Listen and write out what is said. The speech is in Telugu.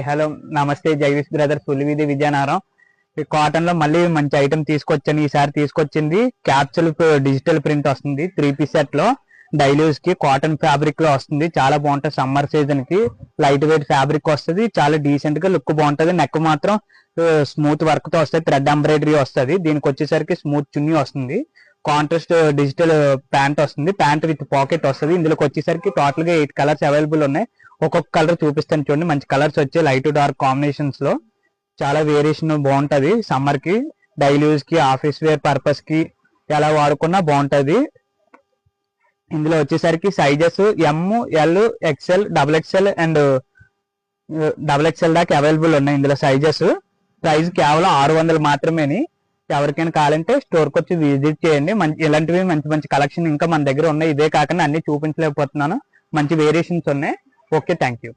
హలో నమస్తే జైవిస్ బ్రదర్స్ ఉల్లివిధి విజయనగరం. ఈ కాటన్ లో మళ్ళీ మంచి ఐటమ్ తీసుకొచ్చాను. ఈసారి తీసుకొచ్చింది క్యాప్సూల్ డిజిటల్ ప్రింట్ వస్తుంది 3 పీస్ సెట్ లో. డైలీ యూస్ కి కాటన్ ఫ్యాబ్రిక్ లో వస్తుంది. చాలా బాగుంటుంది. సమ్మర్ సీజన్ కి లైట్ వెయిట్ ఫ్యాబ్రిక్ వస్తుంది. చాలా డీసెంట్ గా లుక్ బాగుంటది. నెక్ మాత్రం స్మూత్ వర్క్ తో వస్తుంది. థ్రెడ్ ఎంబ్రాయిడరీ వస్తుంది. దీనికి వచ్చేసరికి స్మూత్ చున్నీ వస్తుంది. కాంట్రాస్ట్ డిజిటల్ ప్యాంట్ వస్తుంది. ప్యాంట్ విత్ పాకెట్ వస్తుంది. ఇందులోకి వచ్చేసరికి టోటల్ గా 8 కలర్స్ అవైలబుల్ ఉన్నాయి. ఒక్కొక్క కలర్ చూపిస్తాను చూడండి. మంచి కలర్స్ వచ్చే లైట్ డార్క్ కాంబినేషన్స్ లో చాలా వేరియేషన్ బాగుంటది. సమ్మర్ కి డైలీ యూజ్ కి ఆఫీస్ వేర్ పర్పస్ కి ఎలా వాడుకున్నా బాగుంటది. ఇందులో వచ్చేసరికి sizes ML XL XXL and XXL దాకా అవైలబుల్ ఉన్నాయి. ఇందులో సైజెస్. ప్రైస్ కేవలం 600 మాత్రమేని. ఎవరికైనా కావాలంటే స్టోర్కి వచ్చి విజిట్ చేయండి. ఇలాంటివి మంచి మంచి కలెక్షన్ ఇంకా మన దగ్గర ఉన్నాయి. ఇదే కాకుండా అన్ని చూపించలేకపోతున్నాను. మంచి వేరియేషన్స్ ఉన్నాయి. Okay, thank you.